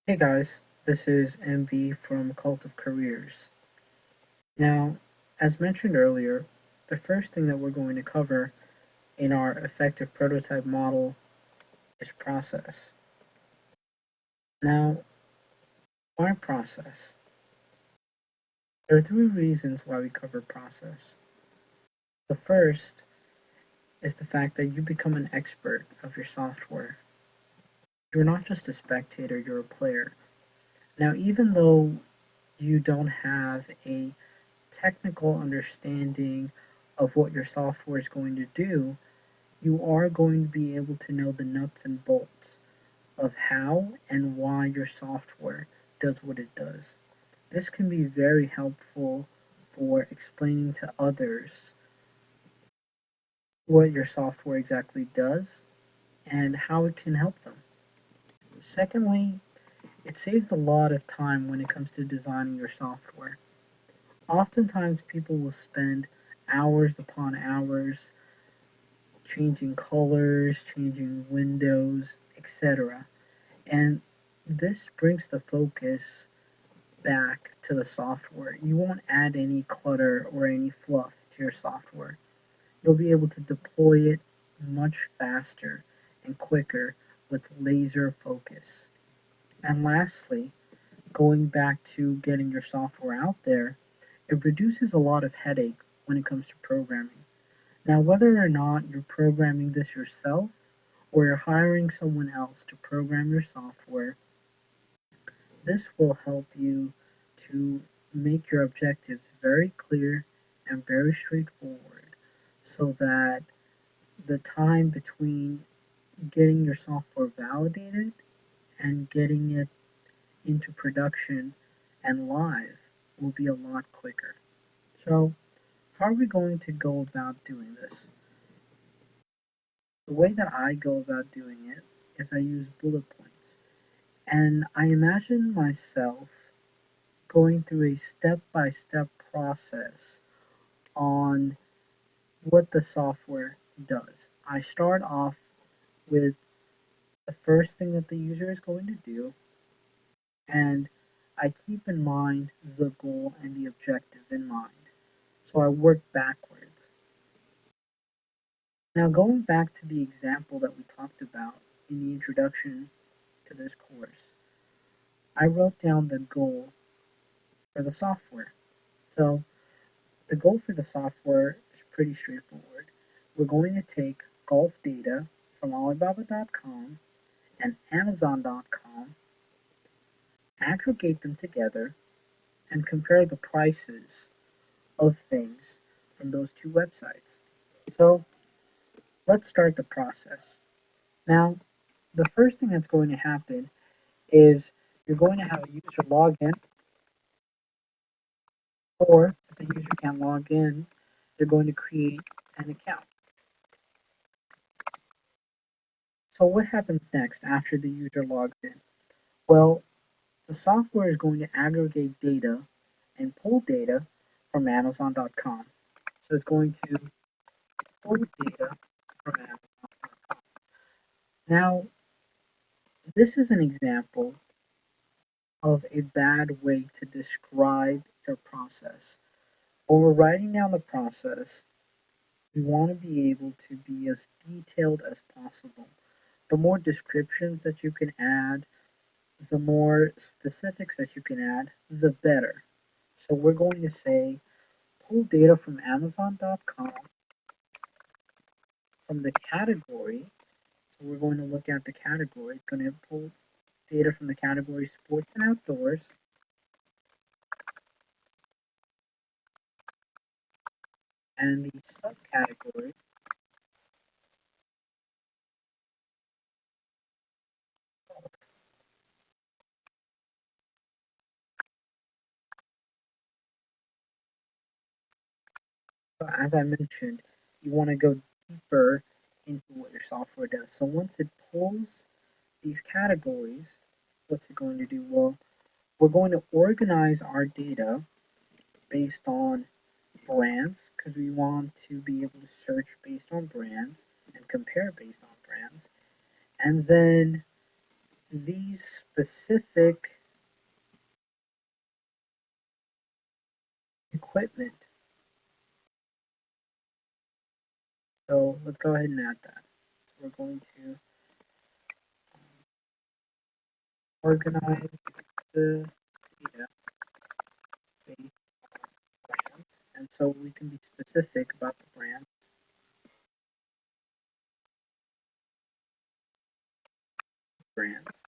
Hey guys, this is MB from Cult of Careers. Now, as mentioned earlier, the first thing that we're going to cover in our effective prototype model is process. Now, why process? There are three reasons why we cover process. The first is the fact that you become an expert of your software. You're not just a spectator, you're a player. Now, even though you don't have a technical understanding of what your software is going to do, you are going to be able to know the nuts and bolts of how and why your software does what it does. This can be very helpful for explaining to others what your software exactly does and how it can help them. Secondly, it saves a lot of time when it comes to designing your software. Oftentimes, people will spend hours upon hours changing colors, changing windows, etc. And this brings the focus back to the software. You won't add any clutter or any fluff to your software. You'll be able to deploy it much faster and quicker with laser focus. And lastly, going back to getting your software out there, it reduces a lot of headache when it comes to programming. Now, whether or not you're programming this yourself or you're hiring someone else to program your software, this will help you to make your objectives very clear and very straightforward so that the time between getting your software validated and getting it into production and live will be a lot quicker. So, how are we going to go about doing this? The way that I go about doing it is I use bullet points. And I imagine myself going through a step-by-step process on what the software does. I start off with the first thing that the user is going to do, and I keep in mind the goal and the objective in mind. So I work backwards. Now, going back to the example that we talked about in the introduction to this course, I wrote down the goal for the software. So the goal for the software is pretty straightforward. We're going to take golf data from Alibaba.com and Amazon.com, aggregate them together, and compare the prices of things from those two websites. So let's start the process. Now, the first thing that's going to happen is you're going to have a user log in, or if the user can't log in, they're going to create an account. So what happens next after the user logs in? Well, the software is going to aggregate data and pull data from Amazon.com. So it's going to pull data from Amazon. Now, this is an example of a bad way to describe your process. When we're writing down the process, we want to be able to be as detailed as possible. The more descriptions that you can add, the more specifics that you can add, the better. So we're going to say pull data from Amazon.com from the category. So we're going to look at the category. It's going to pull data from the category sports and outdoors. And the subcategory, so as I mentioned, you want to go deeper into what your software does. So once it pulls these categories, what's it going to do? Well, we're going to organize our data based on brands because we want to be able to search based on brands and compare based on brands. And then these specific equipment. So let's go ahead and add that. So we're going to organize the data based on brands. And so we can be specific about the brands. And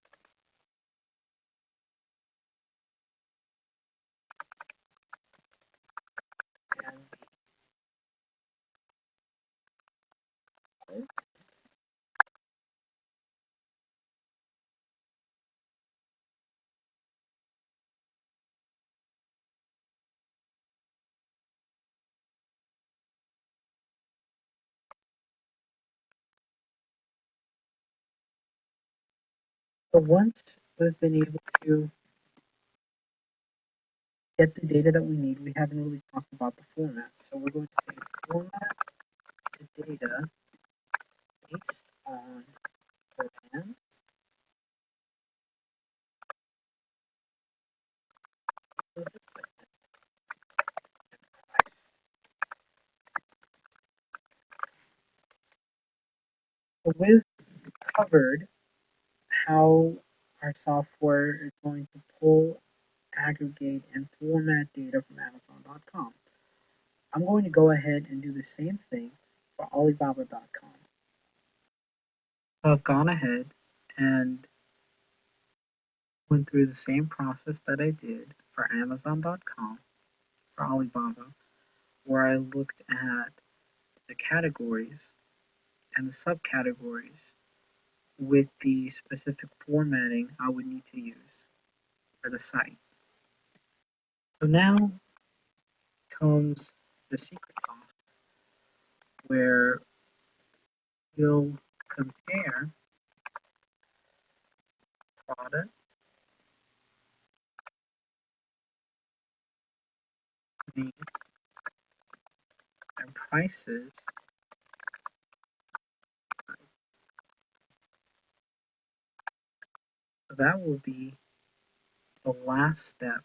so once we've been able to get the data that we need, we haven't really talked about the format. So we're going to say format the data based on brand price. So we've covered how our software is going to pull, aggregate, and format data from Amazon.com. I'm going to go ahead and do the same thing for Alibaba.com. So I've gone ahead and went through the same process that I did for Amazon.com for Alibaba, where I looked at the categories and the subcategories with the specific formatting I would need to use for the site. So now comes the secret sauce, where you'll compare product names and prices. So that will be the last step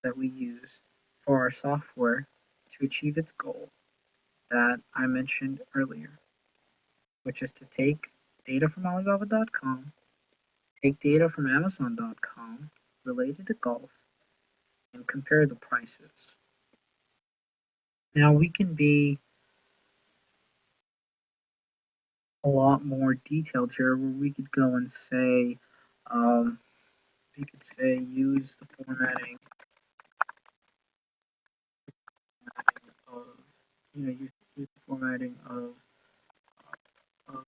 that we use for our software to achieve its goal that I mentioned earlier, which is to take data from Alibaba.com, take data from Amazon.com related to golf, and compare the prices. Now we can be a lot more detailed here, where we could go and say, um, we could say use the formatting of, use the formatting of a product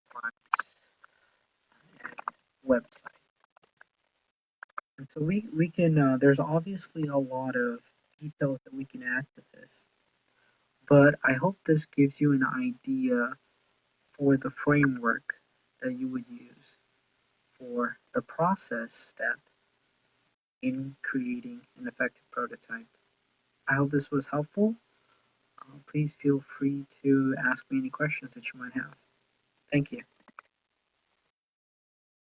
price and website. And so we can, there's obviously a lot of details that we can add to this, but I hope this gives you an idea for the framework that you would use for the process step in creating an effective prototype. I hope this was helpful. Please feel free to ask me any questions that you might have. Thank you.